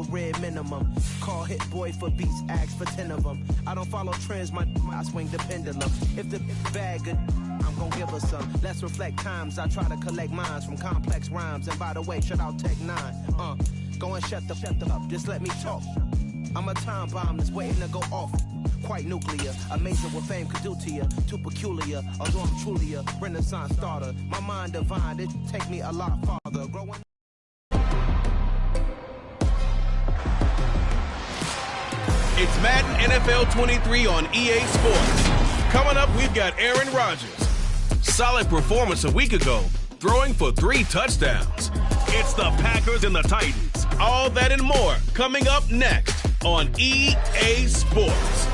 career minimum. Call hit boy for beats, ask for 10 of them. I don't follow trends, I swing the pendulum. If the bag good, I'm gon' give her some. Let's reflect times, I try to collect minds from complex rhymes. And by the way, shout out Tech 9. Go and shut the up, just let me talk. I'm a time bomb that's waiting to go off. Quite nuclear, amazing what fame could do to you. Too peculiar, although I'm truly a renaissance starter. My mind divine, it take me a lot farther. Growing. It's Madden NFL 23 on EA Sports. Coming up, we've got Aaron Rodgers. Solid performance a week ago, throwing for 3 touchdowns. It's the Packers and the Titans. All that and more coming up next on EA Sports.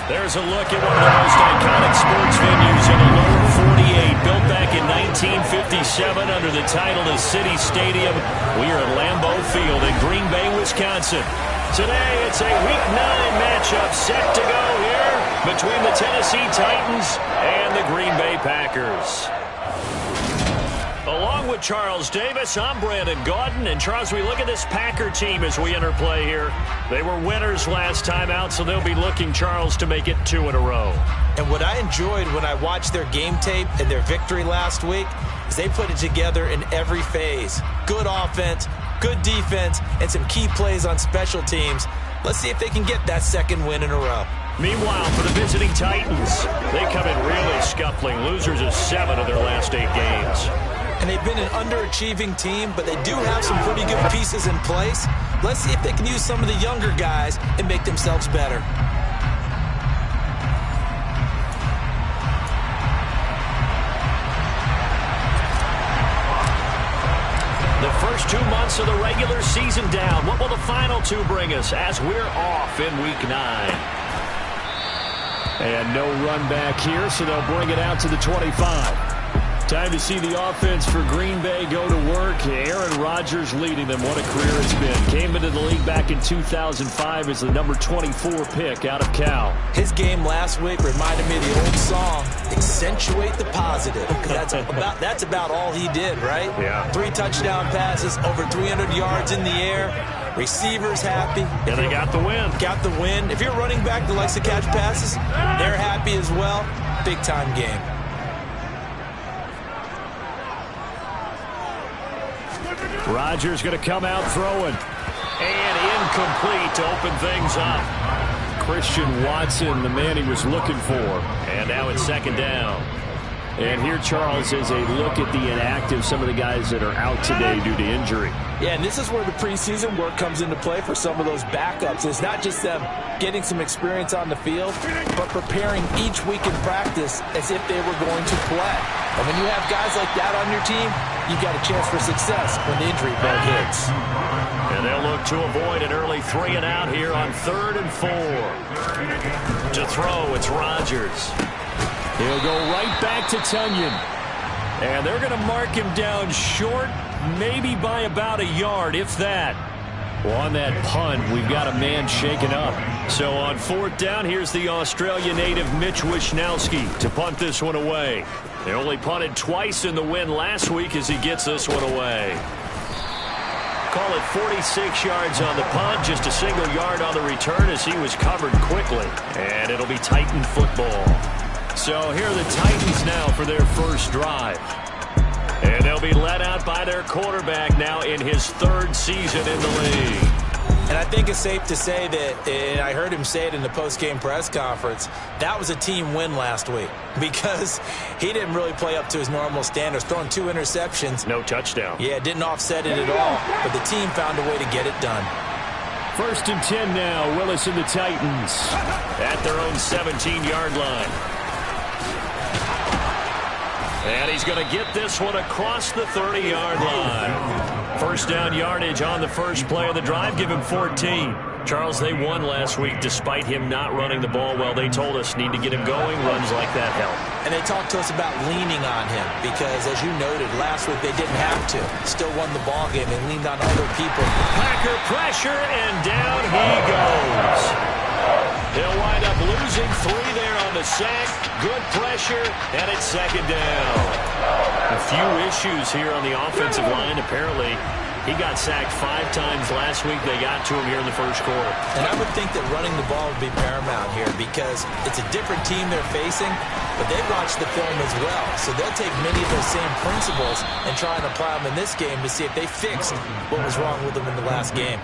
There's a look at one of the most iconic sports venues in the lower 48, built back in 1957 under the title of City Stadium. We are at Lambeau Field in Green Bay, Wisconsin. Today, it's a Week 9 matchup set to go here between the Tennessee Titans and the Green Bay Packers. Along with Charles Davis, I'm Brandon Gaudin. And Charles, we look at this Packer team as we enter play here. They were winners last time out, so they'll be looking, Charles, to make it 2 in a row. And what I enjoyed when I watched their game tape and their victory last week is they put it together in every phase. Good offense, good defense, and some key plays on special teams. Let's see if they can get that 2nd win in a row. Meanwhile, for the visiting Titans, they come in really scuffling. Losers of 7 of their last 8 games. And they've been an underachieving team, but they do have some pretty good pieces in place. Let's see if they can use some of the younger guys and make themselves better. The first 2 months of the regular season down. What will the final 2 bring us as we're off in Week 9? And no run back here, so they'll bring it out to the 25. Time to see the offense for Green Bay go to work. Aaron Rodgers leading them. What a career it's been. Came into the league back in 2005 as the number 24 pick out of Cal. His game last week reminded me of the old song, Accentuate the Positive. That's about all he did, right? Yeah. 3 touchdown passes, over 300 yards in the air. Receivers happy. And they got the win. Got the win. If you're running back that likes to catch passes, they're happy as well. Big-time game. Rodgers going to come out throwing. And incomplete to open things up. Christian Watson, the man he was looking for. And now it's 2nd down. And here, Charles, is a look at the inactive, some of the guys that are out today due to injury. Yeah, and this is where the preseason work comes into play for some of those backups. It's not just them getting some experience on the field, but preparing each week in practice as if they were going to play. And when you have guys like that on your team, you've got a chance for success when the injury bug hits. And they'll look to avoid an early 3 and out here on 3rd and 4. To throw, it's Rodgers. He'll go right back to Tunyon. And they're going to mark him down short, maybe by about a yard, if that. Well, on that punt, we've got a man shaken up. So on 4th down, here's the Australia native Mitch Wishnowsky to punt this one away. They only punted twice in the win last week as he gets this one away. Call it 46 yards on the punt, just a single yard on the return as he was covered quickly. And it'll be Titan football. So here are the Titans now for their first drive. And they'll be led out by their quarterback now in his 3rd season in the league. And I think it's safe to say that, and I heard him say it in the post-game press conference, that was a team win last week because he didn't really play up to his normal standards, throwing 2 interceptions. No touchdown. Yeah, didn't offset it at all, but the team found a way to get it done. 1st and 10 now, Willis and the Titans at their own 17-yard line. And he's going to get this one across the 30-yard line. First down yardage on the first play of the drive. Give him 14. Charles, they won last week despite him not running the ball well. They told us need to get him going. Runs like that help. And they talked to us about leaning on him because, as you noted, last week they didn't have to. Still won the ball game. They leaned on other people. Packer pressure, and down he goes. He'll wind up losing 3 there on the sack. Good pressure, and it's 2nd down. A few issues here on the offensive line. Apparently, he got sacked 5 times last week. They got to him here in the first quarter. And I would think that running the ball would be paramount here because it's a different team they're facing, but they watch the film as well. So they'll take many of those same principles and try and apply them in this game to see if they fixed what was wrong with them in the last game.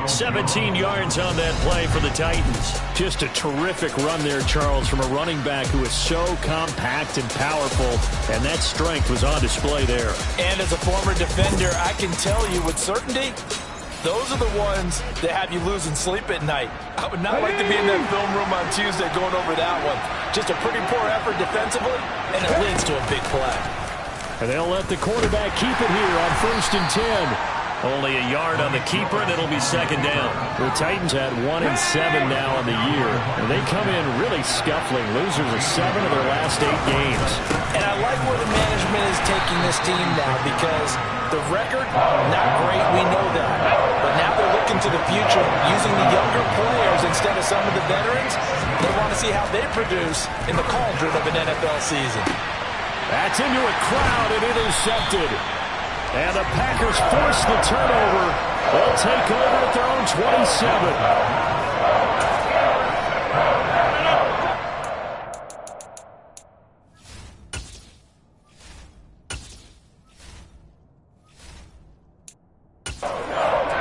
17 yards on that play for the Titans. Just a terrific run there, Charles, from a running back who is so compact and powerful, and that strength was on display there. And as a former defender, I can tell you with certainty, those are the ones that have you losing sleep at night. I would not like to be in that film room on Tuesday going over that one. Just a pretty poor effort defensively, and it leads to a big play. And they'll let the quarterback keep it here on 1st and 10. Only a yard on the keeper, and it'll be 2nd down. The Titans had 1-7 now on the year, and they come in really scuffling. Losers of 7 of their last 8 games. And I like where the management is taking this team now because the record, not great, we know that. But now they're looking to the future, using the younger players instead of some of the veterans. They want to see how they produce in the cauldron of an NFL season. That's into a crowd and intercepted. And the Packers force the turnover. They'll take over at their own 27.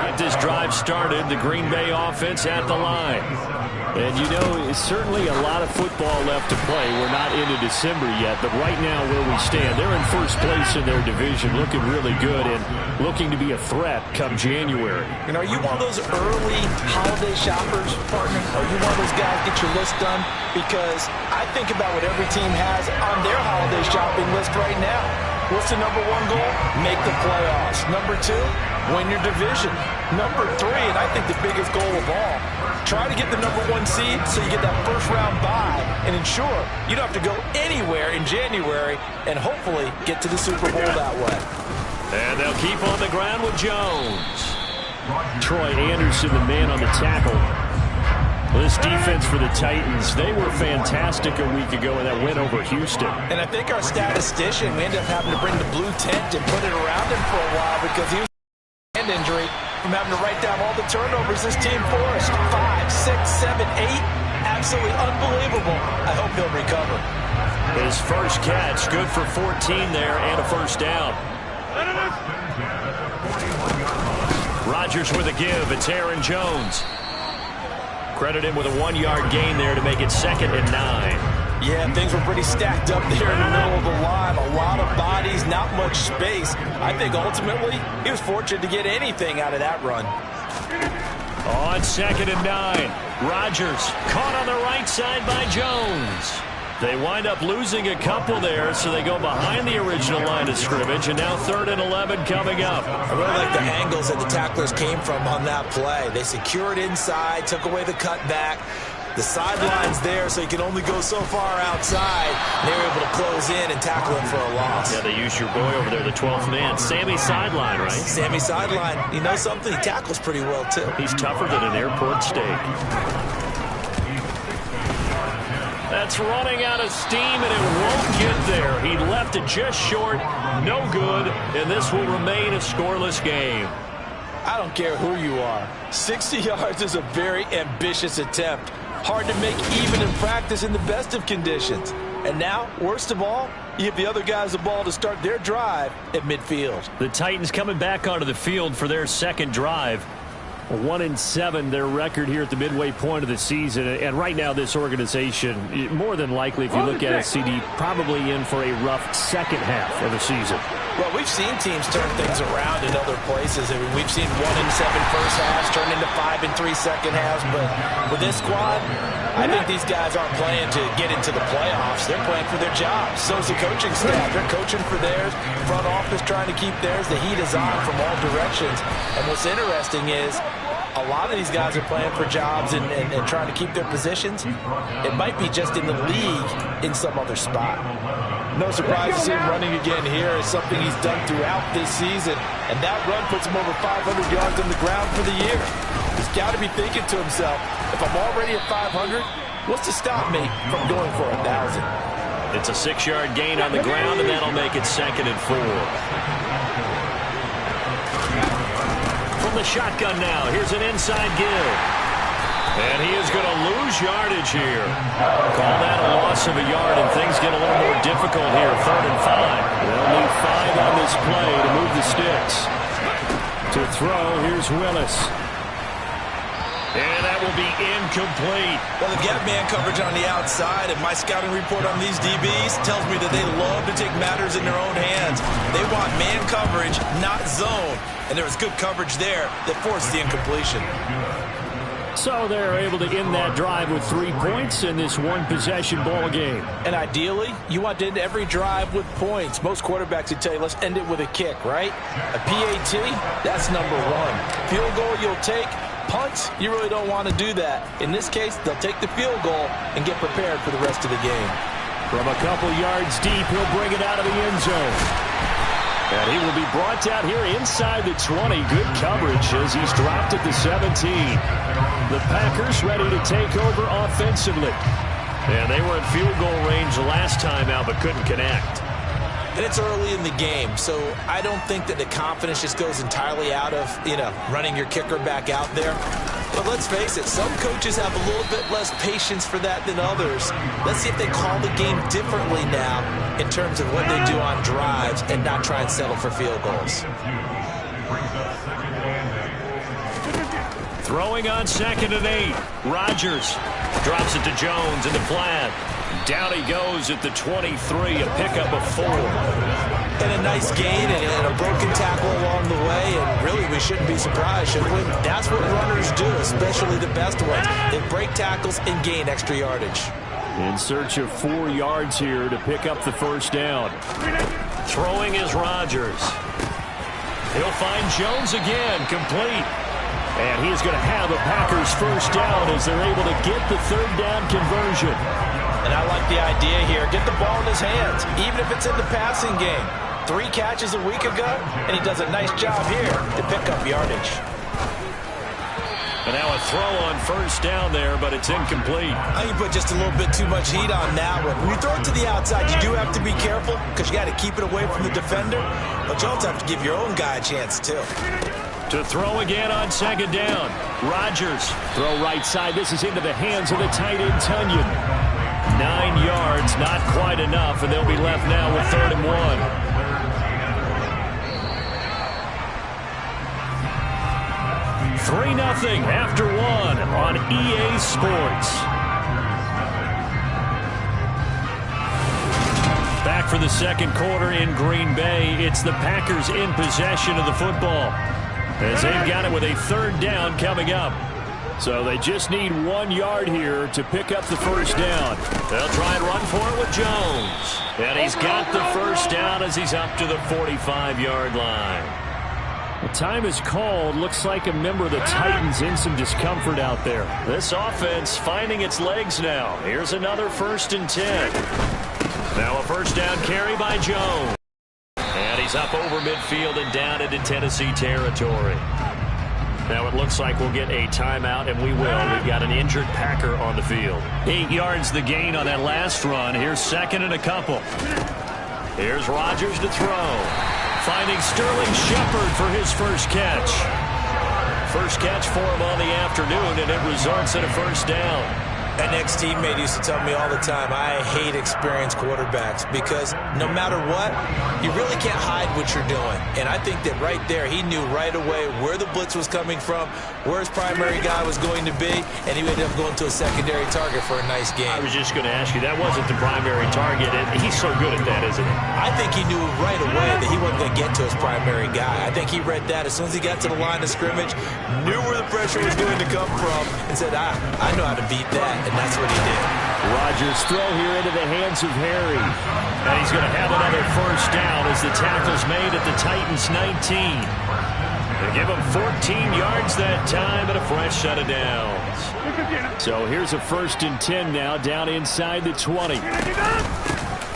Get this drive started. The Green Bay offense at the line. And, you know, it's certainly a lot of football left to play. We're not into December yet, but right now where we stand, they're in first place in their division, looking really good and looking to be a threat come January. And are you one of those early holiday shoppers, partner? Are you one of those guys get your list done? Because I think about what every team has on their holiday shopping list right now. What's the number 1 goal? Make the playoffs. Number 2, win your division. Number 3, and I think the biggest goal of all, try to get the number 1 seed so you get that first-round bye and ensure you don't have to go anywhere in January and hopefully get to the Super Bowl that way. And they'll keep on the ground with Jones. Troy Anderson, the man on the tackle. This defense for the Titans, they were fantastic a week ago in that win over Houston. And I think our statistician, we ended up having to bring the blue tent and put it around him for a while because he was hand injury from having to write down all the turnovers this team forced. 5, 6, 7, 8. Absolutely unbelievable. I hope he'll recover. His first catch, good for 14 there and a first down. Rodgers with a give. It's Aaron Jones. Credit him with a 1-yard gain there to make it 2nd and 9. Yeah, things were pretty stacked up there in the middle of the line. A lot of bodies, not much space. I think ultimately he was fortunate to get anything out of that run. On 2nd and 9, Rodgers caught on the right side by Jones. They wind up losing a couple there, so they go behind the original line of scrimmage, and now 3rd and 11 coming up. I really like the angles that the tacklers came from on that play. They secured inside, took away the cutback. The sideline's there, so you can only go so far outside. They were able to close in and tackle him for a loss. Yeah, they used your boy over there, the 12th man. Sammy Sideline, right? Sammy Sideline. You know something? He tackles pretty well, too. He's tougher than an airport steak. That's running out of steam, and it won't get there. He left it just short, no good, and this will remain a scoreless game. I don't care who you are. 60 yards is a very ambitious attempt. Hard to make even in practice in the best of conditions. And now, worst of all, you give the other guys the ball to start their drive at midfield. The Titans coming back onto the field for their second drive. 1-7, their record here at the midway point of the season. And right now, this organization, more than likely, if you look at it, CD, probably in for a rough second half of the season. Well, we've seen teams turn things around in other places. I mean, we've seen 1-7 first halves turn into 5-3 second halves. But with this squad, I think these guys aren't playing to get into the playoffs. They're playing for their jobs. So's the coaching staff. They're coaching for theirs. Front office trying to keep theirs. The heat is on from all directions. And what's interesting is a lot of these guys are playing for jobs and trying to keep their positions. It might be just in the league in some other spot. No surprise to see him running again here. It's something he's done throughout this season. And that run puts him over 500 yards on the ground for the year. He's got to be thinking to himself, if I'm already at 500, what's to stop me from going for 1,000? It's a 6-yard gain on the ground, and that'll make it 2nd and 4. From the shotgun now, here's an inside give. And he is going to lose yardage here. Call that a loss of a yard, and things get a little more difficult here. 3rd and 5. They'll need 5 on this play to move the sticks. To throw, here's Willis. And that will be incomplete. Well, they've got man coverage on the outside, and my scouting report on these DBs tells me that they love to take matters in their own hands. They want man coverage, not zone. And there was good coverage there that forced the incompletion. So they're able to end that drive with 3 points in this one-possession ball game. And ideally, you want to end every drive with points. Most quarterbacks would tell you, let's end it with a kick, right? A PAT, that's number 1. Field goal you'll take. Punts, you really don't want to do that. In this case, they'll take the field goal and get prepared for the rest of the game. From a couple yards deep, he'll bring it out of the end zone. And he will be brought down here inside the 20. Good coverage as he's dropped at the 17. The Packers ready to take over offensively. And they were in field goal range last time out, but couldn't connect. And it's early in the game, so I don't think that the confidence just goes entirely out of, running your kicker back out there. But let's face it, some coaches have a little bit less patience for that than others. Let's see if they call the game differently now in terms of what they do on drives and not try and settle for field goals. Throwing on 2nd and 8. Rodgers drops it to Jones in the flat. Down he goes at the 23, a pickup of 4. And a nice gain and a broken tackle along the way, and really we shouldn't be surprised, should we? That's what runners do, especially the best ones. They break tackles and gain extra yardage. In search of 4 yards here to pick up the first down. Throwing is Rodgers. He'll find Jones again, complete. And he's going to have a Packers first down as they're able to get the 3rd down conversion. And I like the idea here. Get the ball in his hands, even if it's in the passing game. 3 catches a week ago, and he does a nice job here to pick up yardage. And now a throw on first down there, but it's incomplete. I think you put just a little bit too much heat on that one. When you throw it to the outside, you do have to be careful because you got to keep it away from the defender. But you also have to give your own guy a chance, too. To throw again on 2nd down. Rodgers. Throw right side. This is into the hands of the tight end, Tunyon. 9 yards, not quite enough, and they'll be left now with 3rd and 1. (3-0) after 1 on EA Sports. Back for the 2nd quarter in Green Bay. It's the Packers in possession of the football as they've got it with a 3rd down coming up. So they just need 1 yard here to pick up the first down. They'll try and run for it with Jones. And he's got the first down as he's up to the 45-yard line. The time is called. Looks like a member of the Titans in some discomfort out there. This offense finding its legs now. Here's another 1st and 10. Now a first down carry by Jones. And he's up over midfield and down into Tennessee territory. Now it looks like we'll get a timeout, and we will. We've got an injured Packer on the field. 8 yards the gain on that last run. Here's 2nd and a couple. Here's Rodgers to throw. Finding Sterling Shepard for his first catch. First catch for him on the afternoon, and it results in a first down. An ex-teammate used to tell me all the time, I hate experienced quarterbacks because no matter what, you really can't hide what you're doing. And I think that right there, he knew right away where the blitz was coming from, where his primary guy was going to be, and he ended up going to a secondary target for a nice game. I was just going to ask you, that wasn't the primary target, and he's so good at that, isn't he? I think he knew right away that he wasn't going to get to his primary guy. I think he read that as soon as he got to the line of scrimmage, knew where the pressure was going to come from, and said, I know how to beat that. And that's what he did. Rodgers throw here into the hands of Harry. And he's going to have another first down as the tackle's made at the Titans' 19. They give him 14 yards that time and a fresh set of downs. So here's a 1st and 10 now down inside the 20.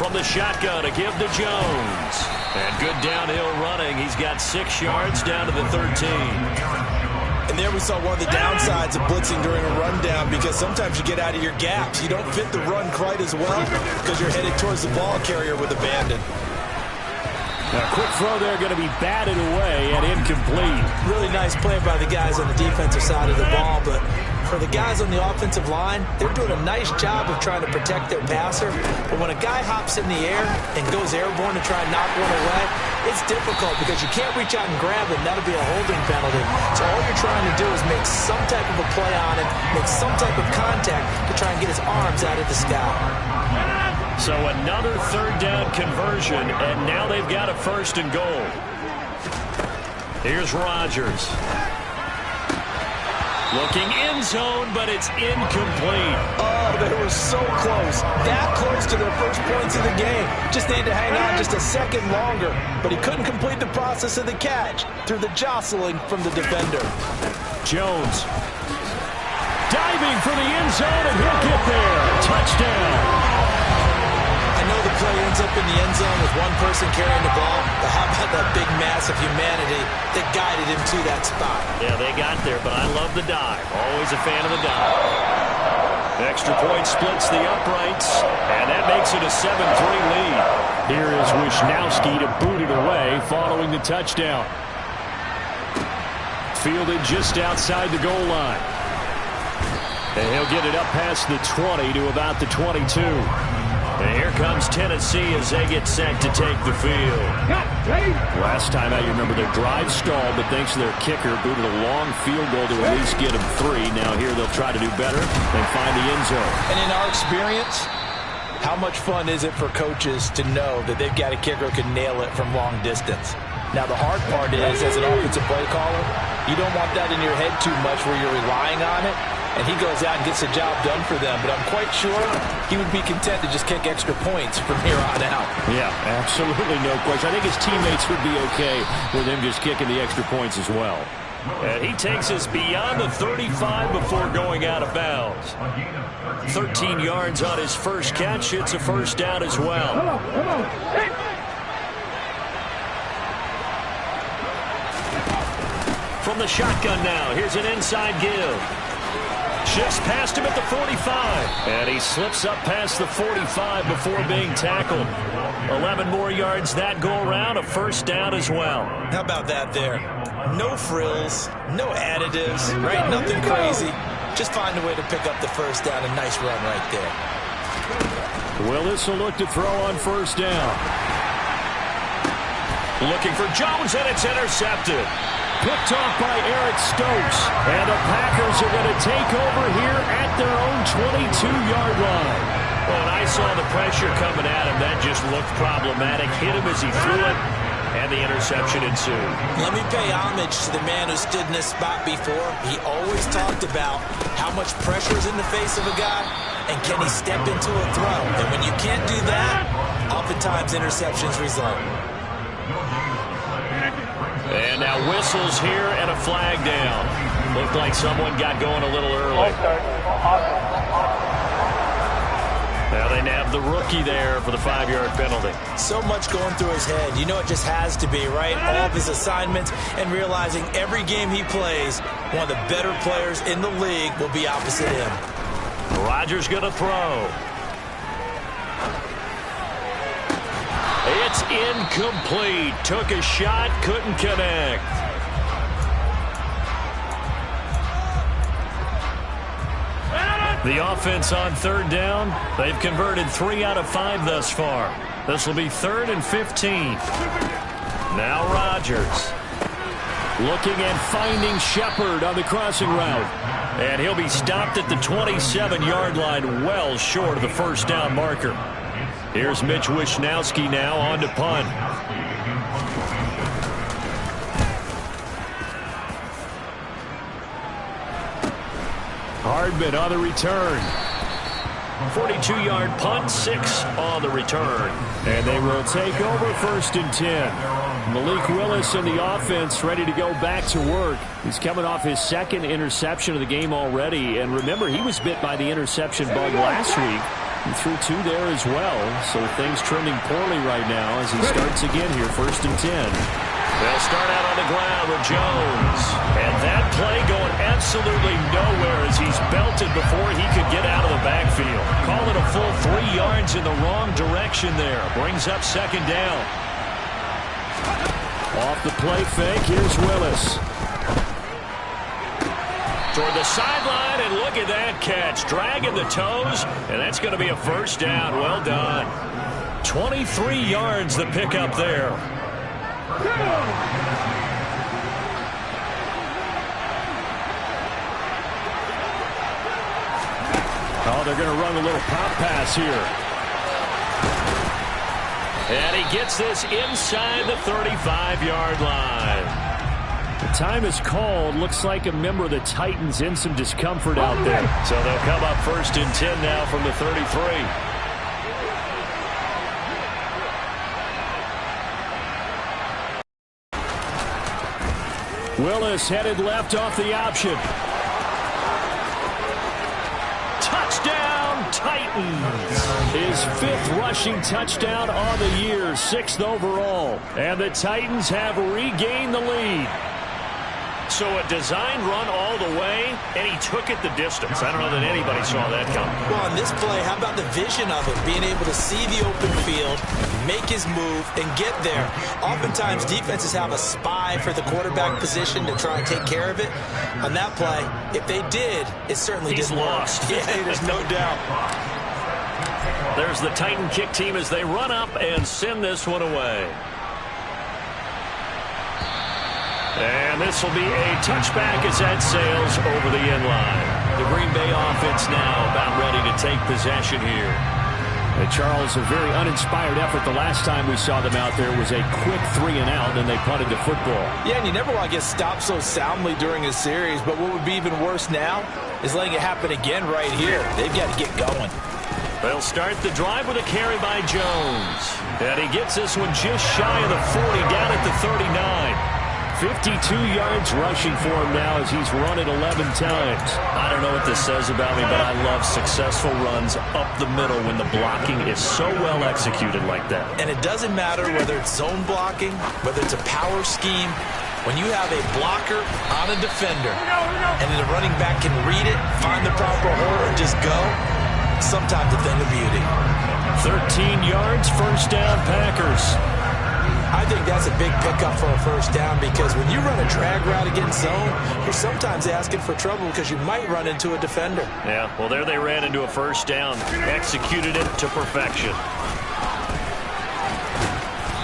From the shotgun, a give to Jones. And good downhill running. He's got 6 yards down to the 13. And there we saw one of the downsides of blitzing during a rundown, because sometimes you get out of your gaps. You don't fit the run quite as well because you're headed towards the ball carrier with abandon. A quick throw there going to be batted away and incomplete. Really nice play by the guys on the defensive side of the ball, but for the guys on the offensive line, they're doing a nice job of trying to protect their passer. But when a guy hops in the air and goes airborne to try and knock one away, it's difficult because you can't reach out and grab it, and that'll be a holding penalty. So all you're trying to do is make some type of a play on it, make some type of contact to try and get his arms out of the sky. So another third down conversion, and now they've got a first and goal. Here's Rodgers. Looking end zone, but it's incomplete. Oh, they were so close. That close to their first points of the game. Just needed to hang on just a second longer, but he couldn't complete the process of the catch through the jostling from the defender. Jones. Diving for the end zone, and he'll get there. Touchdown. I know the play ends up in the end zone with one person carrying the ball, but how about that big mass of humanity that guided him to that spot? Yeah, they got there, but I love the dive. Always a fan of the dive. Extra point splits the uprights, and that makes it a 7-3 lead. Here is Wisnowski to boot it away following the touchdown. Fielded just outside the goal line. And he'll get it up past the 20 to about the 22. And here comes Tennessee as they get set to take the field. Last time out, you remember their drive stalled, but thanks to their kicker, booted a long field goal to at least get them 3. Now here they'll try to do better and find the end zone. And in our experience, how much fun is it for coaches to know that they've got a kicker who can nail it from long distance? Now the hard part is, as an offensive play caller, you don't want that in your head too much where you're relying on it. And he goes out and gets the job done for them. But I'm quite sure he would be content to just kick extra points from here on out. Yeah, absolutely no question. I think his teammates would be okay with him just kicking the extra points as well. And he takes us beyond the 35 before going out of bounds. 13 yards on his first catch. It's a first down as well. Come on. Hey. From the shotgun now, here's an inside give. Shifts past him at the 45. And he slips up past the 45 before being tackled. 11 more yards that go around, a first down as well. How about that there? No frills, no additives, right? Nothing crazy. Just find a way to pick up the first down. A nice run right there. Willis will look to throw on first down. Looking for Jones, and it's intercepted. Picked off by Eric Stokes. And the Packers are going to take over here at their own 22-yard line. Well, when I saw the pressure coming at him, that just looked problematic. Hit him as he threw it, and the interception ensued. Let me pay homage to the man who stood in this spot before. He always talked about how much pressure is in the face of a guy, and can he step into a throw. And when you can't do that, oftentimes interceptions result. And now whistles here and a flag down. Looked like someone got going a little early. Now they nab the rookie there for the 5-yard penalty. So much going through his head. You know it just has to be, right? All of his assignments and realizing every game he plays, one of the better players in the league will be opposite him. Rodgers going to throw. It's incomplete. Took a shot, couldn't connect. The offense on third down, they've converted 3 out of 5 thus far. This will be 3rd and 15. Now Rodgers. Looking and finding Shepard on the crossing route. And he'll be stopped at the 27-yard line, well short of the first down marker. Here's Mitch Wisnowski now on to punt. Hardman on the return. 42-yard punt, 6 on the return. And they will take over 1st and 10. Malik Willis in the offense ready to go back to work. He's coming off his 2nd interception of the game already. And remember, he was bit by the interception bug last week. He threw 2 there as well. So things trending poorly right now as he starts again here, 1st and 10. They'll start out on the ground with Jones. And that play going absolutely nowhere as he's belted before he could get out of the backfield. Call it a full 3 yards in the wrong direction there. Brings up second down. Off the play fake, here's Willis. Toward the sideline, and look at that catch. Dragging the toes, and that's going to be a first down. Well done. 23 yards the pickup there. Oh, they're going to run a little pop pass here. And he gets this inside the 35-yard line. The time is called. Looks like a member of the Titans in some discomfort out there. So they'll come up 1st and 10 now from the 33. Willis headed left off the option. Touchdown, Titans. His 5th rushing touchdown on the year, 6th overall. And the Titans have regained the lead. So a designed run all the way, and he took it the distance. I don't know that anybody saw that coming. Well, on this play, how about the vision of it? Being able to see the open field, make his move, and get there. Oftentimes, defenses have a spy for the quarterback position to try and take care of it. On that play, if they did, it certainly didn't work. Yeah, there's no doubt. There's the Titan kick team as they run up and send this one away. And this will be a touchback as that sails over the end line. The Green Bay offense now about ready to take possession here. Charles, a very uninspired effort. The last time we saw them out there was a quick 3 and out, and they punted the football. Yeah, and you never want to get stopped so soundly during a series, but what would be even worse now is letting it happen again right here. They've got to get going. They'll start the drive with a carry by Jones. And he gets this one just shy of the 40, down at the 39. 52 yards rushing for him now as he's run it 11 times. I don't know what this says about me, but I love successful runs up the middle when the blocking is so well executed like that. And it doesn't matter whether it's zone blocking, whether it's a power scheme. When you have a blocker on a defender and then the running back can read it, find the proper hole, and just go, sometimes a thing of beauty. 13 yards, first down, Packers. I think that's a big pickup for a first down because when you run a drag route against zone, you're sometimes asking for trouble because you might run into a defender. Yeah, well, there they ran into a first down, executed it to perfection.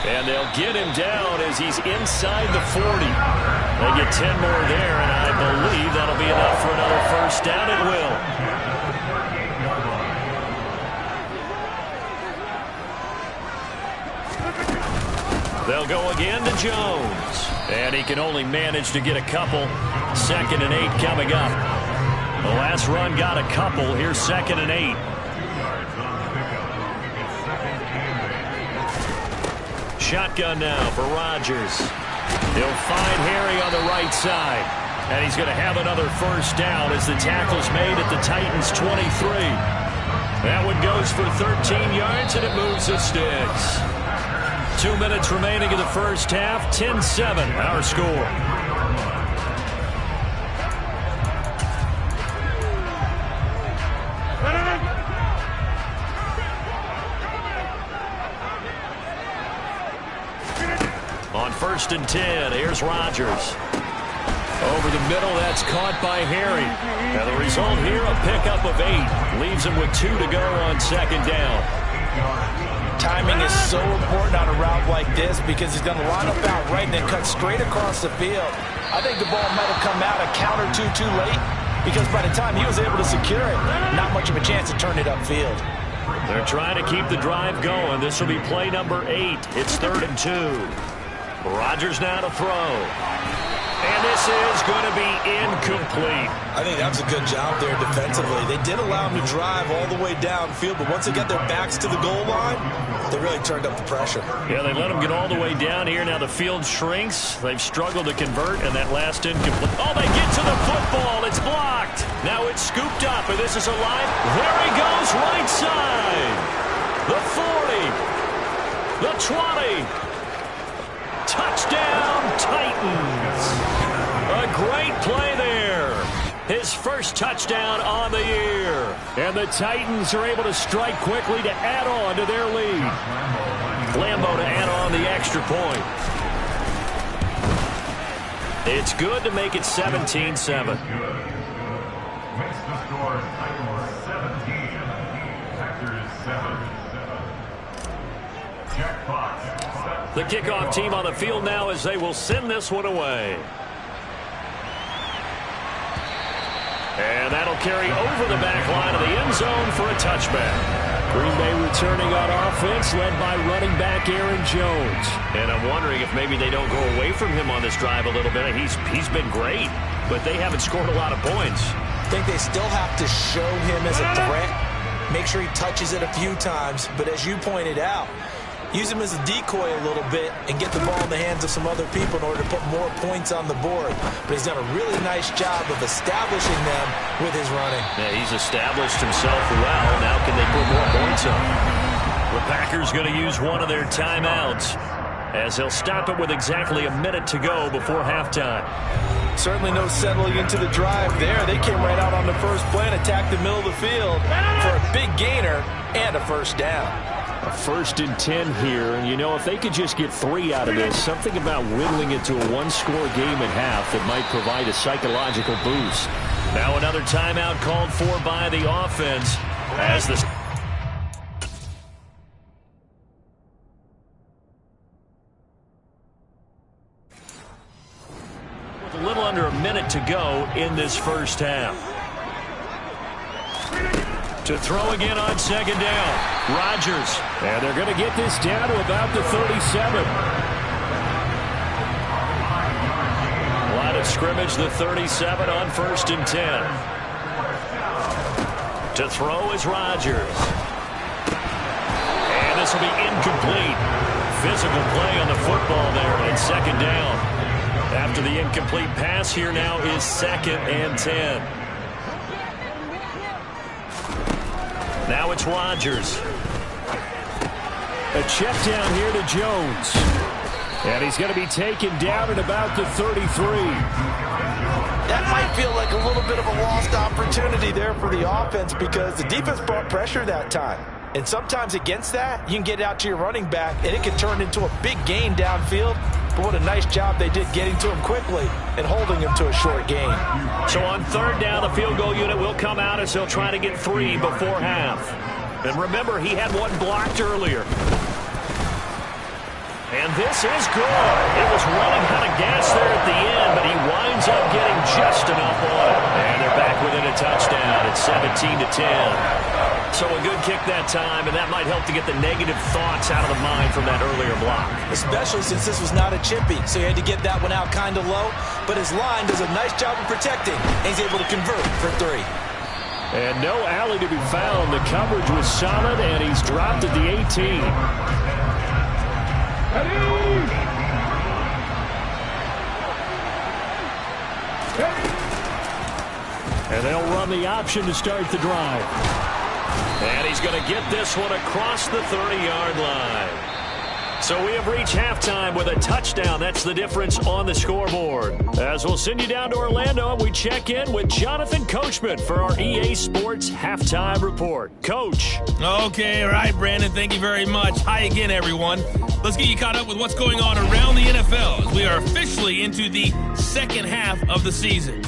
And they'll get him down as he's inside the 40. They get 10 more there, and I believe that'll be enough for another first down. It will. They'll go again to Jones. And he can only manage to get a couple. 2nd and 8 coming up. The last run got a couple. Here's 2nd and 8. Shotgun now for Rodgers. He'll find Harry on the right side. And he's going to have another first down as the tackle's made at the Titans' 23. That one goes for 13 yards, and it moves the sticks. 2 minutes remaining in the first half. 10-7, our score. On 1st and 10, here's Rodgers. Over the middle, that's caught by Harry. Now the result here, a pickup of 8. Leaves him with 2 to go on 2nd down. Timing is so important on a route like this because he's going to line up out right and then cut straight across the field. I think the ball might have come out a count or two too late because by the time he was able to secure it, not much of a chance to turn it upfield. They're trying to keep the drive going. This will be play number 8. It's 3rd and 2. Rodgers now to throw. And this is going to be incomplete. I think that was a good job there defensively. They did allow him to drive all the way downfield, but once they got their backs to the goal line, they really turned up the pressure. Yeah, they let him get all the way down here. Now the field shrinks. They've struggled to convert, and that last incomplete. Oh, they get to the football. It's blocked. Now it's scooped up, and this is alive. There he goes, right side. The 40. The 20. Touchdown, Titans. A great play there. His first touchdown on the year. And the Titans are able to strike quickly to add on to their lead. Lambeau to add on the extra point. It's good to make it 17-7. Makes the score Titans 17, Packers 7. Jackpot. The kickoff team on the field now as they will send this one away. And that'll carry over the back line of the end zone for a touchback. Green Bay returning on offense, led by running back Aaron Jones. And I'm wondering if maybe they don't go away from him on this drive a little bit. He's been great, but they haven't scored a lot of points. I think they still have to show him as a threat. Make sure he touches it a few times. But as you pointed out, use him as a decoy a little bit and get the ball in the hands of some other people in order to put more points on the board. But he's done a really nice job of establishing them with his running. Yeah, he's established himself well. Now can they put more points on? The Packers going to use one of their timeouts as they'll stop it with exactly a minute to go before halftime. Certainly no settling into the drive there. They came right out on the first play and attacked the middle of the field for a big gainer and a first down. A 1st and 10 here, and you know, if they could just get 3 out of this, something about whittling it to a one-score game at half that might provide a psychological boost. Now another timeout called for by the offense as the... With a little under a minute to go in this first half. To throw again on second down. Rodgers. And they're going to get this down to about the 37. Line of scrimmage, the 37 on 1st and 10. To throw is Rodgers. And this will be incomplete. Physical play on the football there in second down. After the incomplete pass, here now is 2nd and 10. Now it's Rodgers. A check down here to Jones. And he's going to be taken down at about the 33. That might feel like a little bit of a lost opportunity there for the offense because the defense brought pressure that time. And sometimes against that, you can get out to your running back, and it can turn into a big gain downfield. But what a nice job they did getting to him quickly and holding him to a short gain. So on 3rd down, the field goal unit will come out as they'll try to get 3 before half. And remember, he had one blocked earlier. And this is good. It was running out of gas there at the end, but he winds up getting just enough on it. And they're back within a touchdown at 17-10. So a good kick that time, and that might help to get the negative thoughts out of the mind from that earlier block. Especially since this was not a chippy, so he had to get that one out kind of low. But his line does a nice job of protecting, and he's able to convert for 3. And no alley to be found. The coverage was solid, and he's dropped at the 18. And they'll run the option to start the drive. And he's going to get this one across the 30-yard line. So we have reached halftime with a touchdown. That's the difference on the scoreboard. As we'll send you down to Orlando, and we check in with Jonathan Coachman for our EA Sports Halftime Report. Coach. Okay, all right, Brandon. Thank you very much. Hi again, everyone. Let's get you caught up with what's going on around the NFL as we are officially into the second half of the season.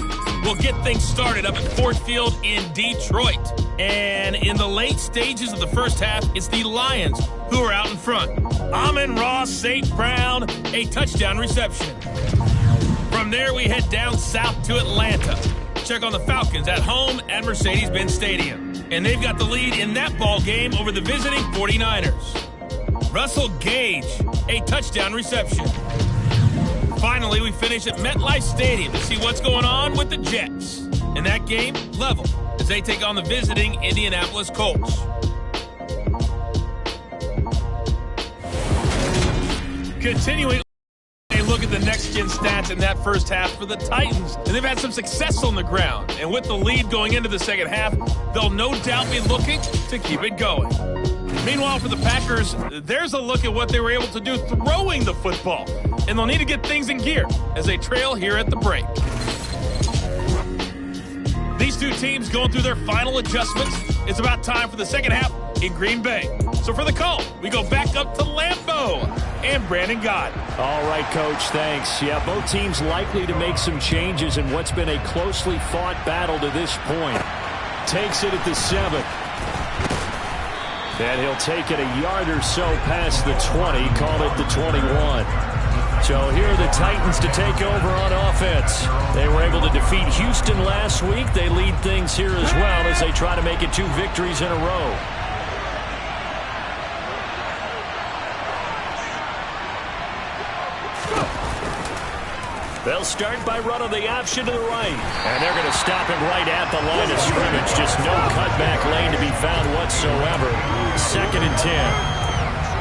We'll get things started up at Ford Field in Detroit. And in the late stages of the first half, it's the Lions who are out in front. Amon-Ra St. Brown, a touchdown reception. From there, we head down south to Atlanta. Check on the Falcons at home at Mercedes-Benz Stadium. And they've got the lead in that ball game over the visiting 49ers. Russell Gage, a touchdown reception. Finally, we finish at MetLife Stadium to see what's going on with the Jets. In that game, level, as they take on the visiting Indianapolis Colts. Continuing a look at the next-gen stats in that first half for the Titans. And they've had some success on the ground. And with the lead going into the second half, they'll no doubt be looking to keep it going. Meanwhile, for the Packers, there's a look at what they were able to do throwing the football. And they'll need to get things in gear as they trail here at the break. These two teams going through their final adjustments. It's about time for the second half in Green Bay. So for the call, we go back up to Lambeau and Brandon Gott. All right, Coach, thanks. Yeah, both teams likely to make some changes in what's been a closely fought battle to this point. Takes it at the 7. And he'll take it a yard or so past the 20, call it the 21. So here are the Titans to take over on offense. They were able to defeat Houston last week. They lead things here as well as they try to make it 2 victories in a row. They'll start by running the option to the right. And they're going to stop him right at the line of scrimmage. Just no cutback lane to be found whatsoever. 2nd and 10.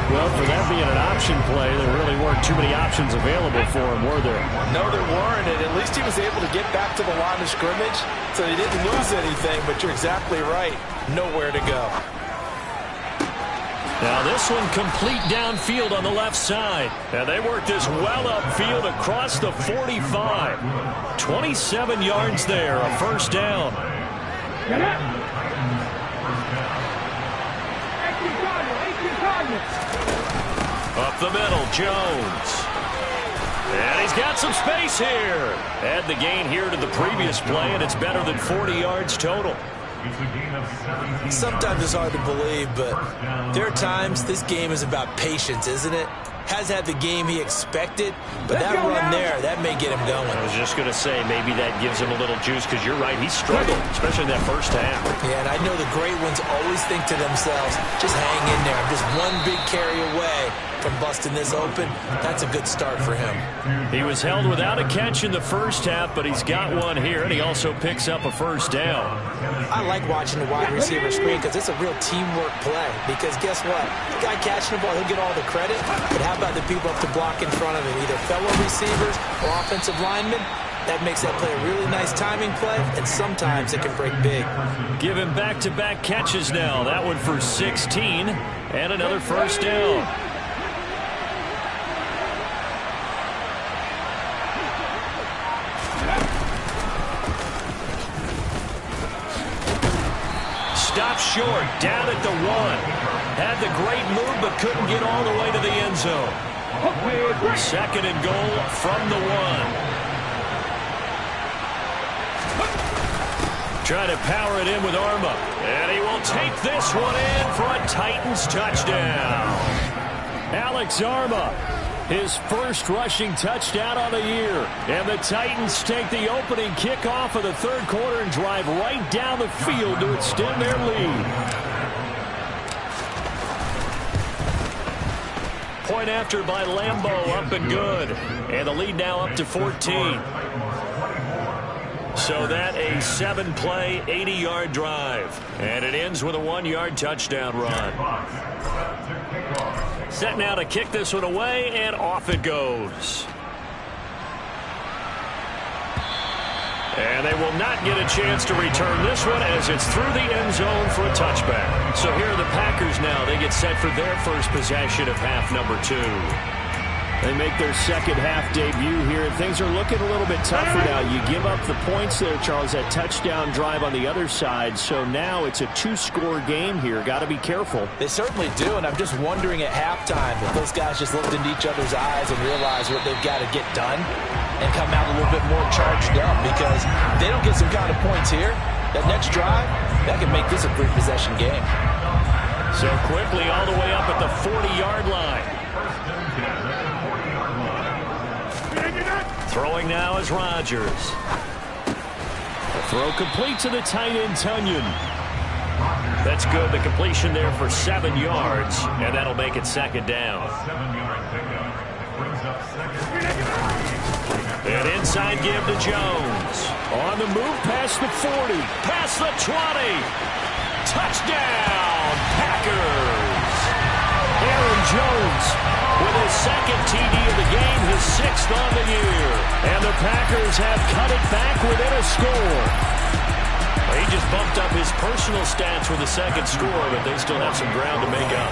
Well, for that being an option play, there really weren't too many options available for him, were there? No, there weren't, and at least he was able to get back to the line of scrimmage, so he didn't lose anything, but you're exactly right. Nowhere to go. Now this one complete downfield on the left side. And they work this well upfield across the 45. 27 yards there, a first down. Up the middle, Jones. And he's got some space here. Add the gain here to the previous play, and it's better than 40 yards total. Sometimes it's hard to believe, but there are times this game is about patience, isn't it? Has had the game he expected, but that run there, that may get him going. I was just going to say, maybe that gives him a little juice, because you're right, he struggled, especially in that first half. Yeah, and I know the great ones always think to themselves, just hang in there. I'm just one big carry away from busting this open. That's a good start for him. He was held without a catch in the first half, but he's got one here, and he also picks up a first down. I like watching the wide receiver screen because it's a real teamwork play. Because guess what? The guy catching the ball, he'll get all the credit. But how about the people up to block in front of him, either fellow receivers or offensive linemen? That makes that play a really nice timing play, and sometimes it can break big. Give him back-to-back catches now. That one for 16, and another first down. Stop short, down at the 1. Had the great move, but couldn't get all the way to the end zone. 2nd and goal from the 1. Trying to power it in with Arma. And he will take this one in for a Titans touchdown. Alex Arma, his first rushing touchdown on the year. And the Titans take the opening kickoff of the third quarter and drive right down the field to extend their lead. Point after by Lambeau, up and good. And the lead now up to 14. So that a 7-play, 80-yard drive. And it ends with a 1-yard touchdown run. Set now to kick this one away, and off it goes. And they will not get a chance to return this one as it's through the end zone for a touchback. So here are the Packers now. They get set for their first possession of half number 2. They make their second half debut here. Things are looking a little bit tougher now. You give up the points there, Charles, that touchdown drive on the other side. So now it's a 2-score game here. Got to be careful. They certainly do, and I'm just wondering at halftime if those guys just looked into each other's eyes and realized what they've got to get done and come out a little bit more charged up, because if they don't get some kind of points here, that next drive, that can make this a 3-possession game. So quickly all the way up at the 40-yard line. Throwing now is Rodgers. The throw complete to the tight end, Tunyon. That's good. The completion there for 7 yards, and that'll make it second down. And inside give to Jones. On the move past the 40, past the 20. Touchdown, Packers. Aaron Jones with his second TD of the game, his 6th on the year. And the Packers have cut it back within a score. He just bumped up his personal stats with a second score, but they still have some ground to make up.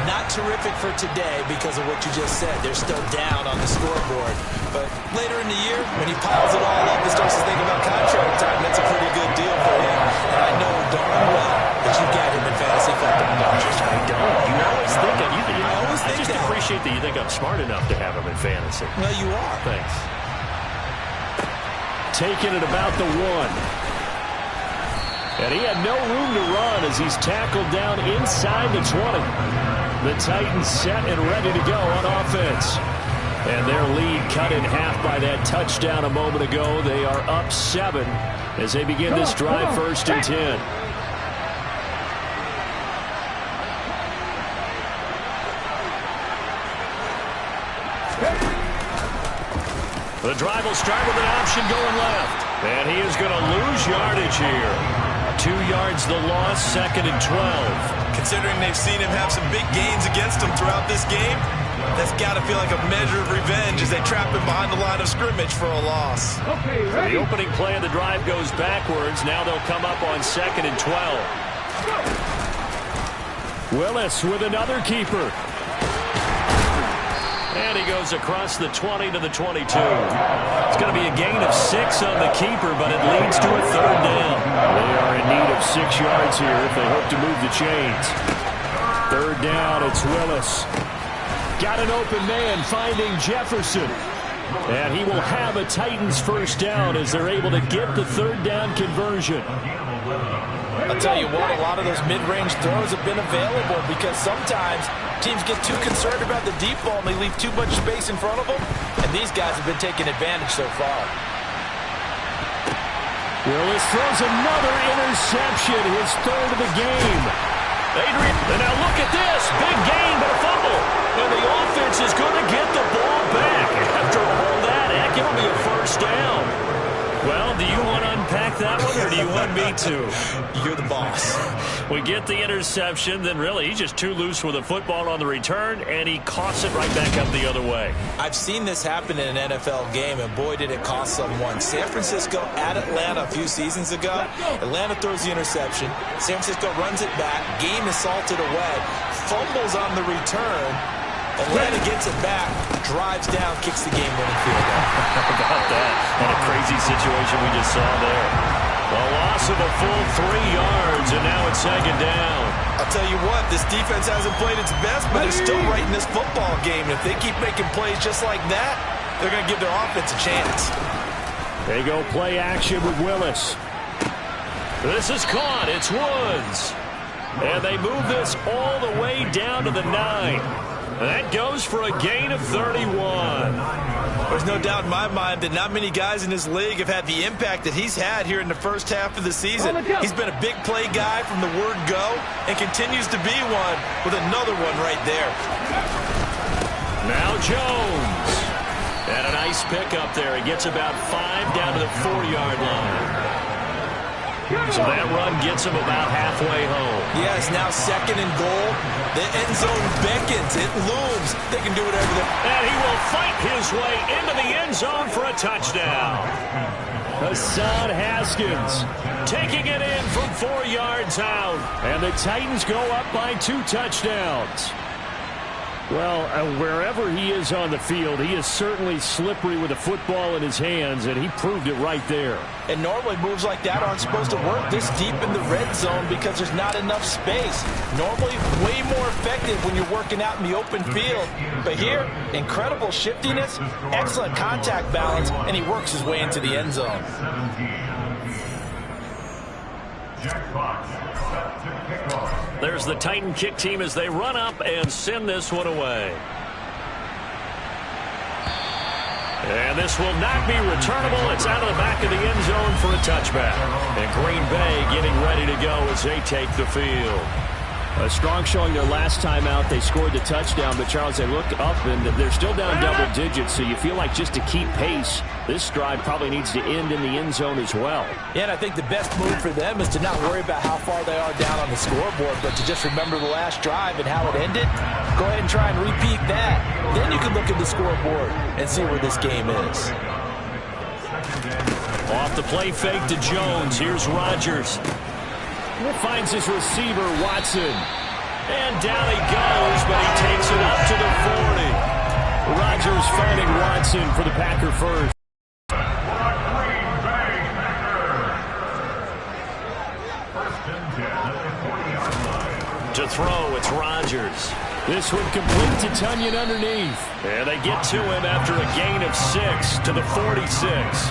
Not terrific for today because of what you just said. They're still down on the scoreboard. But later in the year, when he piles it all up and starts to think about contract time, that's a pretty good deal for him. And I know darn well that you've got him in fantasy football. I don't. You always think that. I just that. appreciate that you think I'm smart enough to have him in fantasy. Well, you are. Thanks. Taking it about the 1. And he had no room to run as he's tackled down inside the 20. The Titans set and ready to go on offense. And their lead cut in half by that touchdown a moment ago. They are up 7 as they begin this drive 1st and 10. The drive will start with an option going left. And he is going to lose yardage here. 2 yards the loss, 2nd and 12. Considering they've seen him have some big gains against him throughout this game, that's got to feel like a measure of revenge as they trap him behind the line of scrimmage for a loss. The opening play of the drive goes backwards. Now they'll come up on 2nd and 12. Willis with another keeper. And he goes across the 20 to the 22. It's going to be a gain of 6 on the keeper, but it leads to a 3rd down. They are in need of 6 yards here if they hope to move the chains. 3rd down, it's Willis. Got an open man finding Jefferson. And he will have a Titans 1st down as they're able to get the 3rd down conversion. I'll tell you what, a lot of those mid-range throws have been available because sometimes teams get too concerned about the deep ball and they leave too much space in front of them, and these guys have been taking advantage so far. Willis throws another interception, his 3rd of the game. Adrian, and now look at this. Big gain, but a fumble. And the offense is going to get the ball back. After all that, heck, it'll be a 1st down. Well, do you want to unpack that one, or do you want me to? You're the boss. We get the interception, then really he's just too loose with the football on the return, and he coughs it right back up the other way. I've seen this happen in an NFL game, and boy, did it cost someone. San Francisco at Atlanta a few seasons ago. Atlanta throws the interception. San Francisco runs it back. Game is salted away. Fumbles on the return. Atlanta gets it back, drives down, kicks the game-winning field goal. How about that? What a crazy situation we just saw there. A loss of a full 3 yards, and now it's 2nd down. I'll tell you what, this defense hasn't played its best, but they're still right in this football game. If they keep making plays just like that, they're going to give their offense a chance. They go play action with Willis. This is caught. It's Woods. And they move this all the way down to the 9. That goes for a gain of 31. There's no doubt in my mind that not many guys in this league have had the impact that he's had here in the 1st half of the season. He's been a big play guy from the word go and continues to be one with another one right there. Now Jones. And a nice pickup there. He gets about 5 down to the 4-yard line. So that run gets him about halfway home. Yes, now 2nd and goal. The end zone beckons. It looms. They can do whatever they... And he will fight his way into the end zone for a touchdown. Hassan Haskins taking it in from 4 yards out. And the Titans go up by 2 touchdowns. Well, wherever he is on the field, he is certainly slippery with a football in his hands, and he proved it right there. And normally moves like that aren't supposed to work this deep in the red zone because there's not enough space. Normally way more effective when you're working out in the open field. But here, incredible shiftiness, excellent contact balance, and he works his way into the end zone. There's the Titan kick team as they run up and send this one away. And this will not be returnable. It's out of the back of the end zone for a touchback. And Green Bay getting ready to go as they take the field. A strong showing their last time out. They scored the touchdown, but Charles, they look up and they're still down double digits, so you feel like just to keep pace, this drive probably needs to end in the end zone as well. Yeah, and I think the best move for them is to not worry about how far they are down on the scoreboard, but to just remember the last drive and how it ended. Go ahead and try and repeat that. Then you can look at the scoreboard and see where this game is. Off the play fake to Jones. Here's Rodgers. Finds his receiver, Watson. And down he goes, but he takes it up to the 40. Rodgers finding Watson for the Packer first. To throw, it's Rodgers. This one complete to Tunyon underneath. And they get to him after a gain of 6 to the 46.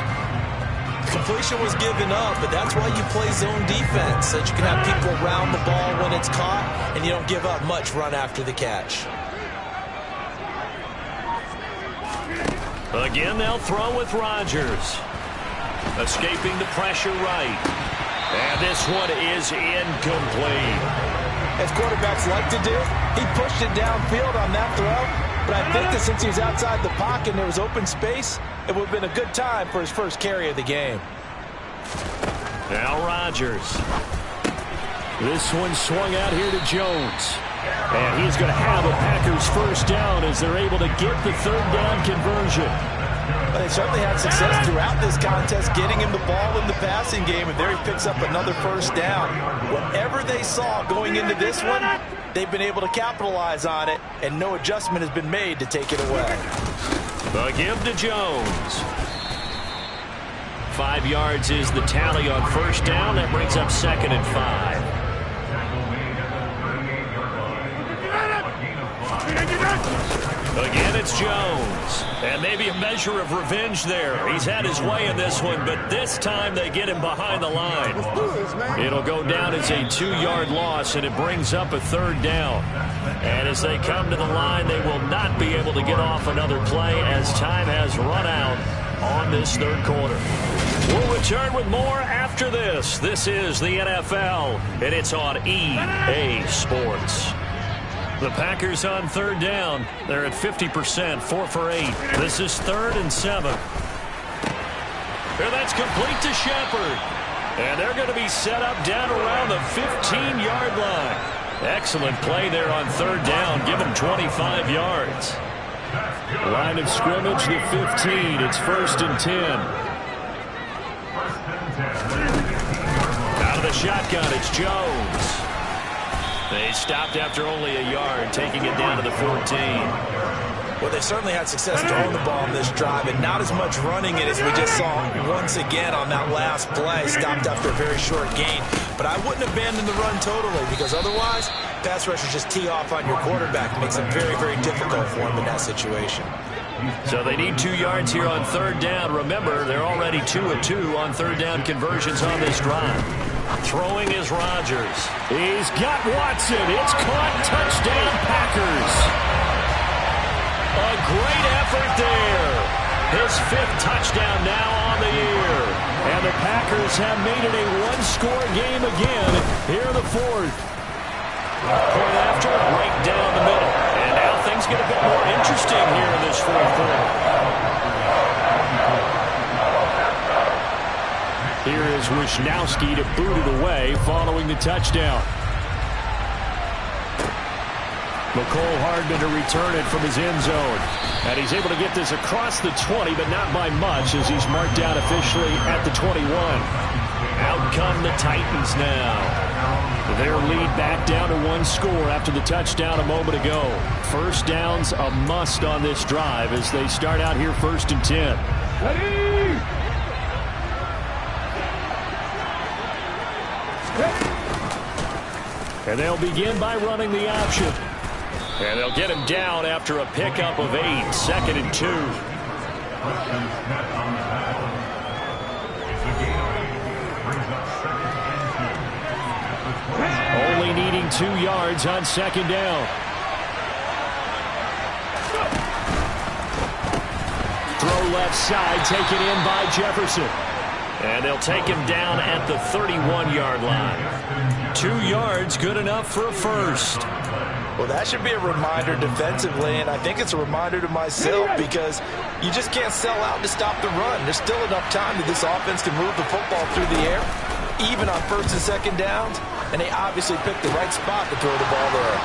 Completion was given up, but that's why you play zone defense, so that you can have people around the ball when it's caught, and you don't give up much run after the catch. Again, they'll throw with Rodgers. Escaping the pressure right. And this one is incomplete. As quarterbacks like to do, he pushed it downfield on that throw. But I think that since he was outside the pocket and there was open space, it would have been a good time for his first carry of the game. Now Rodgers. This one swung out here to Jones. And he's going to have a Packers first down as they're able to get the third down conversion. Well, they certainly had success throughout this contest getting him the ball in the passing game, and there he picks up another first down. Whatever they saw going into this one, they've been able to capitalize on it, and no adjustment has been made to take it away. The give to Jones. 5 yards is the tally on first down. That brings up 2nd and 5. Again, it's Jones. And maybe a measure of revenge there. He's had his way in this one, but this time they get him behind the line. It'll go down as a 2-yard loss, and it brings up a third down. And as they come to the line, they will not be able to get off another play as time has run out on this third quarter. We'll return with more after this. This is the NFL, and it's on EA Sports. The Packers on third down. They're at 50%, 4 for 8. This is 3rd and 7. And that's complete to Shepard. And they're going to be set up down around the 15-yard line. Excellent play there on third down. Give them 25 yards. Line of scrimmage, the 15. It's 1st and 10. Out of the shotgun, it's Jones. They stopped after only a yard, taking it down to the 14. Well, they certainly had success throwing the ball on this drive, and not as much running it as we just saw once again on that last play. Stopped after a very short gain. But I wouldn't abandon the run totally, because otherwise, pass rushers just tee off on your quarterback. It makes it very, very difficult for him in that situation. So they need 2 yards here on third down. Remember, they're already 2 of 2 on third down conversions on this drive. Throwing is Rodgers. He's got Watson. It's caught. Touchdown, Packers. A great effort there. His 5th touchdown now on the year. And the Packers have made it a one-score game again here in the 4th. Point after, right down the middle. And now things get a bit more interesting here in this 4th quarter. Here is Wishnowski to boot it away following the touchdown. McCole Hardman to return it from his end zone. And he's able to get this across the 20, but not by much as he's marked down officially at the 21. Out come the Titans now. Their lead back down to 1 score after the touchdown a moment ago. First down's a must on this drive as they start out here 1st and 10. Ready? And they'll begin by running the option. And they'll get him down after a pickup of 8, 2nd and 2. Only needing 2 yards on 2nd down. Throw left side, taken in by Jefferson. And they'll take him down at the 31-yard line. 2 yards, good enough for a first. Well, that should be a reminder defensively, and I think it's a reminder to myself because you just can't sell out to stop the run. There's still enough time that this offense can move the football through the air, even on 1st and 2nd downs, and they obviously picked the right spot to throw the ball there.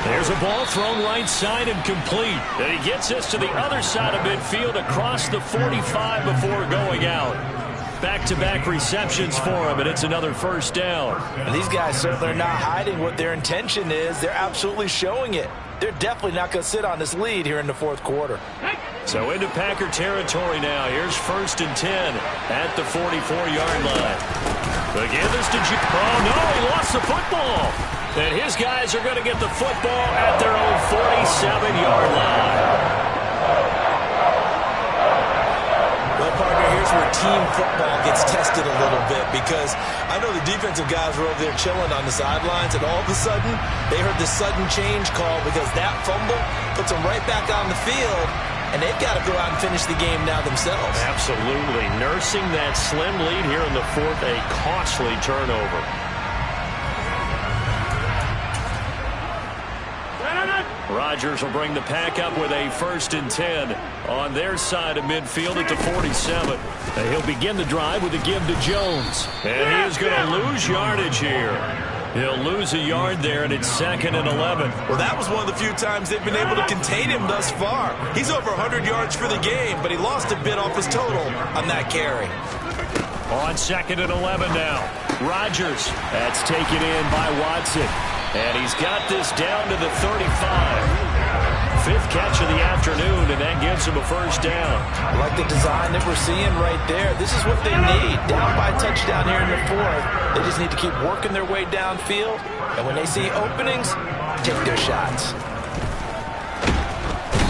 There's a ball thrown right side and complete. And he gets us to the other side of midfield across the 45 before going out. back-to-back receptions for him, and it's another first down. And these guys certainly are not hiding what their intention is. They're absolutely showing it. They're definitely not going to sit on this lead here in the fourth quarter. So into Packer territory now. Here's 1st and 10 at the 44-yard line. Again, this to oh, no, he lost the football. And his guys are going to get the football at their own 47-yard line. Well, partner, here's where team football gets tested a little bit, because I know the defensive guys were over there chilling on the sidelines, and all of a sudden, they heard the sudden change call because that fumble puts them right back on the field, and they've got to go out and finish the game now themselves. Absolutely. Nursing that slim lead here in the fourth, a costly turnover. Rodgers will bring the pack up with a 1st and 10 on their side of midfield at the 47. And he'll begin the drive with a give to Jones. And he is going to lose yardage here. He'll lose a yard there, and it's 2nd and 11. Well, that was one of the few times they've been able to contain him thus far. He's over 100 yards for the game, but he lost a bit off his total on that carry. On 2nd and 11 now. Rodgers. That's taken in by Watson. And he's got this down to the 35. 5th catch of the afternoon, and that gives him a first down. I like the design that we're seeing right there. This is what they need. Down by a touchdown here in the fourth. They just need to keep working their way downfield. And when they see openings, take their shots.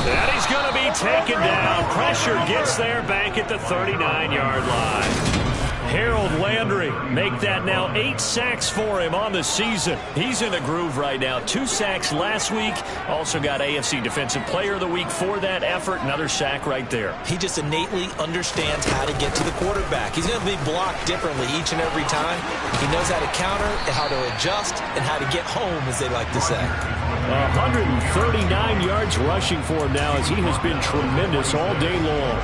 And he's going to be taken down. Pressure gets there back at the 39-yard line. Harold Landry make that now 8 sacks for him on the season. He's in a groove right now. 2 sacks last week. Also got AFC Defensive Player of the Week for that effort. Another sack right there. He just innately understands how to get to the quarterback. He's going to be blocked differently each and every time. He knows how to counter, how to adjust, and how to get home, as they like to say. 139 yards rushing for him now, as he has been tremendous all day long.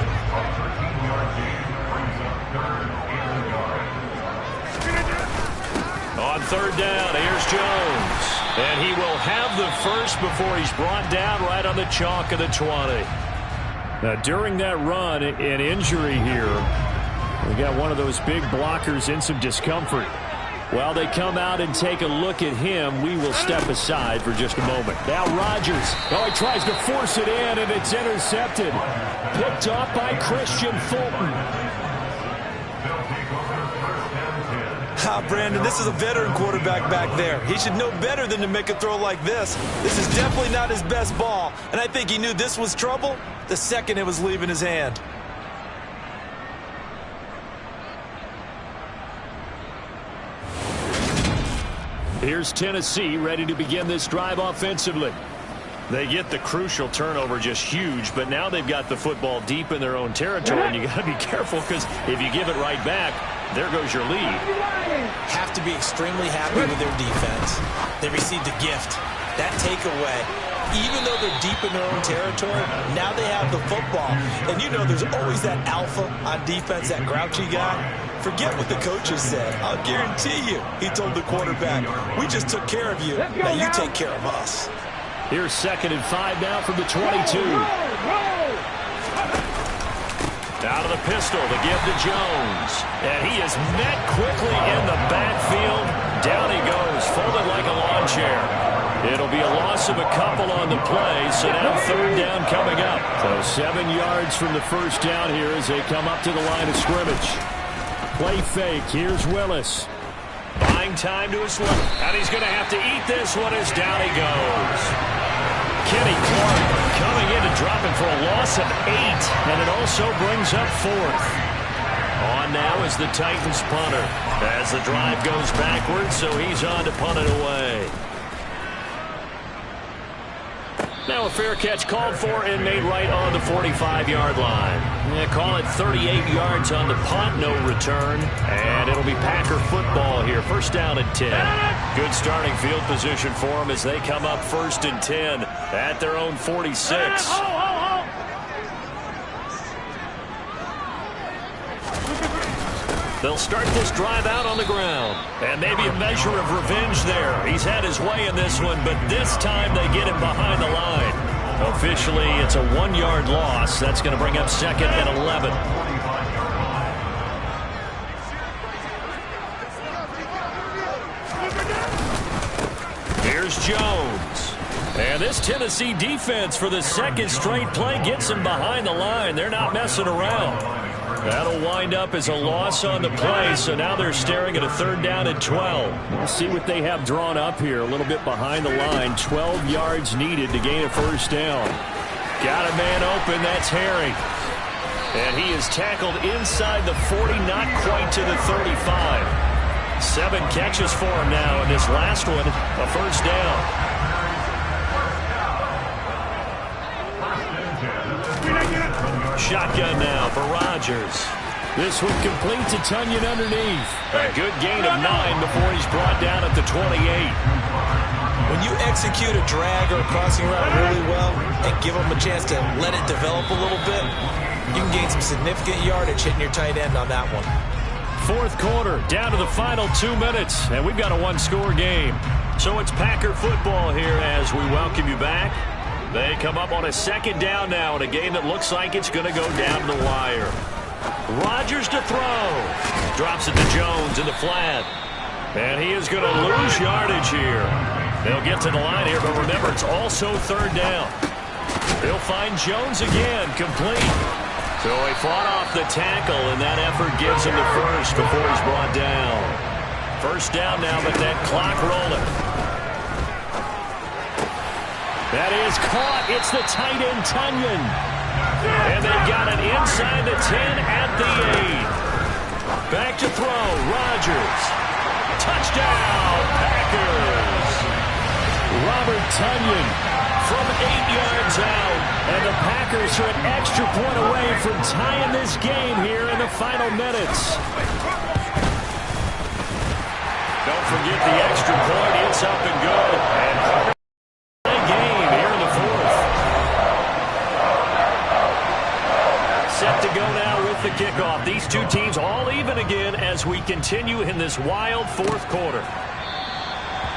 On 3rd down, here's Jones. And he will have the first before he's brought down right on the chalk of the 20. Now, during that run, an injury here. We got one of those big blockers in some discomfort. While they come out and take a look at him, we will step aside for just a moment. Now Rodgers. Oh, he tries to force it in, and it's intercepted. Picked off by Christian Fulton. Brandon, this is a veteran quarterback back there. He should know better than to make a throw like this. This is definitely not his best ball, and I think he knew this was trouble the second it was leaving his hand. Here's Tennessee ready to begin this drive offensively. They get the crucial turnover, just huge, but now they've got the football deep in their own territory, and you got to be careful, because if you give it right back, there goes your lead. Have to be extremely happy with their defense. They received a gift. That takeaway, even though they're deep in their own territory, now they have the football. And you know there's always that alpha on defense, that grouchy guy. Forget what the coaches said. I'll guarantee you, he told the quarterback, we just took care of you, now you take care of us. Here's 2nd and 5 now from the 22. Out of the pistol to give to Jones. And he is met quickly in the backfield. Down he goes, folded like a lawn chair. It'll be a loss of a couple on the play, so now 3rd down coming up. So 7 yards from the first down here as they come up to the line of scrimmage. Play fake, here's Willis. Buying time to his left, and he's going to have to eat this one as down he goes. Kenny Clark coming in and dropping for a loss of 8, and it also brings up 4th. On now is the Titans punter as the drive goes backwards, so he's on to punt it away. Now a fair catch called for and made right on the 45-yard line. Call it 38 yards on the punt, no return. And it'll be Packer football here. 1st down and 10. Good starting field position for them as they come up 1st and 10 at their own 46. They'll start this drive out on the ground. And maybe a measure of revenge there. He's had his way in this one, but this time they get him behind the line. Officially, it's a 1-yard loss. That's going to bring up 2nd and 11. Jones. And this Tennessee defense for the second straight play gets him behind the line. They're not messing around. That'll wind up as a loss on the play, so now they're staring at a 3rd down and 12. We'll see what they have drawn up here, a little bit behind the line. 12 yards needed to gain a 1st down. Got a man open, that's Herring. And he is tackled inside the 40, not quite to the 35. 7 catches for him now, and this last one, a 1st down. Shotgun now for Rodgers. This one complete to Tunyon underneath. A good gain of 9 before he's brought down at the 28. When you execute a drag or a crossing route really well and give them a chance to let it develop a little bit, you can gain some significant yardage hitting your tight end on that one. 4th quarter, down to the final 2 minutes, and we've got a 1-score game. So it's Packer football here as we welcome you back. They come up on a 2nd down now in a game that looks like it's going to go down the wire. Rodgers to throw. Drops it to Jones in the flat. And he is going to lose yardage here. They'll get to the line here, but remember, it's also 3rd down. They'll find Jones again, complete. So he fought off the tackle, and that effort gives him the 1st before he's brought down. 1st down now, but that clock rolling. That is caught. It's the tight end, Tunyon. And they got it inside the 10 at the 8. Back to throw. Rodgers. Touchdown, Packers. Robert Tunyon from 8 yards out. And the Packers are an extra point away from tying this game here in the final minutes. Don't forget the extra point. It's up and good. And set to go now with the kickoff. These two teams all even again as we continue in this wild 4th quarter.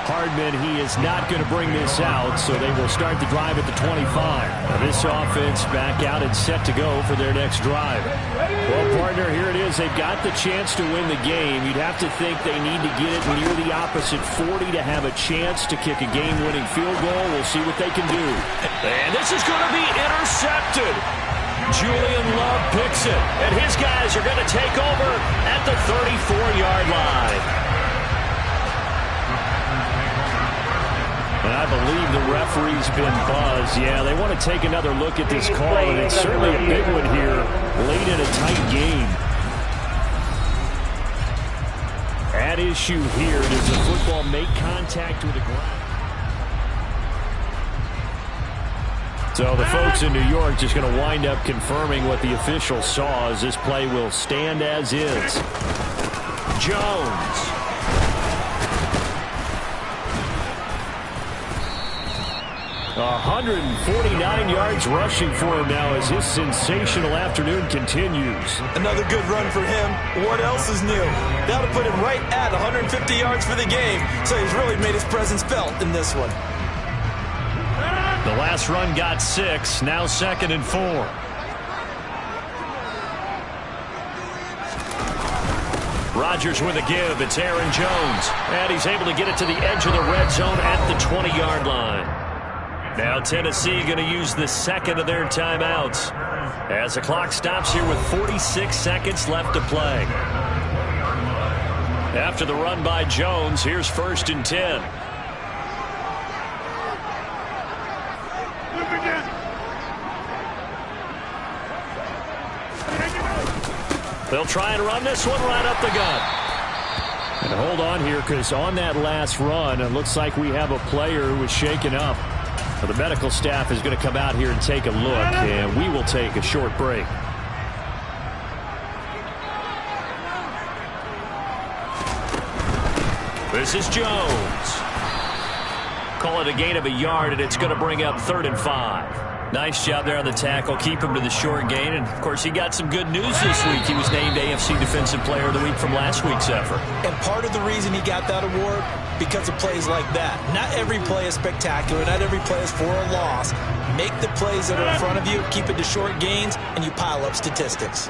Hardman, he is not going to bring this out, so they will start the drive at the 25. Now this offense back out and set to go for their next drive. Well, partner, here it is. They've got the chance to win the game. You'd have to think they need to get it near the opposite 40 to have a chance to kick a game-winning field goal. We'll see what they can do. And this is going to be intercepted. Julian Love picks it, and his guys are going to take over at the 34-yard line. And I believe the referee's been buzzed. Yeah, they want to take another look at this call, and it's certainly a big one here late in a tight game. At issue here, does the football make contact with the ground? So the folks in New York just going to wind up confirming what the official saw as this play will stand as is. Jones. 149 yards rushing for him now as his sensational afternoon continues. Another good run for him. What else is new? That'll put him right at 150 yards for the game, so he's really made his presence felt in this one. The last run got 6, now 2nd and 4. Rodgers with a give. It's Aaron Jones. And he's able to get it to the edge of the red zone at the 20-yard line. Now Tennessee going to use the 2nd of their timeouts as the clock stops here with 46 seconds left to play. After the run by Jones, here's 1st and 10. They'll try and run this one right up the gut. And hold on here, because on that last run, it looks like we have a player who was shaken up. So the medical staff is going to come out here and take a look, and we will take a short break. This is Jones. Call it a gain of a yard, and it's going to bring up 3rd and 5. Nice job there on the tackle. Keep him to the short gain. And, of course, he got some good news this week. He was named AFC Defensive Player of the Week from last week's effort. And part of the reason he got that award, because of plays like that. Not every play is spectacular. Not every play is for a loss. Make the plays that are in front of you, keep it to short gains, and you pile up statistics.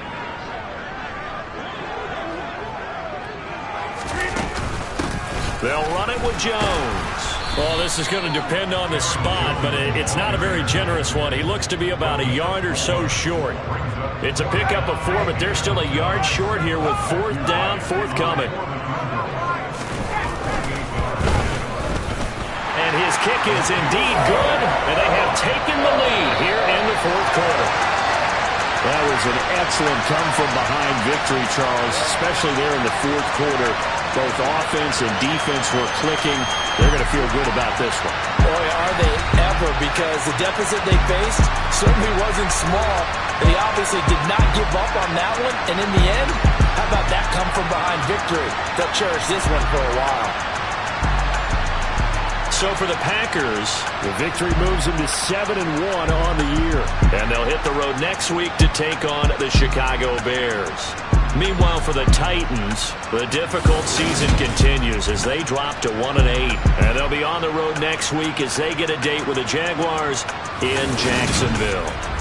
They'll run it with Jones. Well, this is going to depend on the spot, but it's not a very generous one. He looks to be about a yard or so short. It's a pickup of 4, but they're still a yard short here with 4th down, forthcoming. And his kick is indeed good, and they have taken the lead here in the 4th quarter. That was an excellent come-from-behind victory, Charles, especially there in the 4th quarter. Both offense and defense were clicking. They're going to feel good about this one. Boy, are they ever, because the deficit they faced certainly wasn't small. They obviously did not give up on that one, and in the end, how about that come-from-behind victory? They'll cherish this one for a while. So for the Packers, the victory moves them to 7-1 on the year. And they'll hit the road next week to take on the Chicago Bears. Meanwhile, for the Titans, the difficult season continues as they drop to 1-8. And they'll be on the road next week as they get a date with the Jaguars in Jacksonville.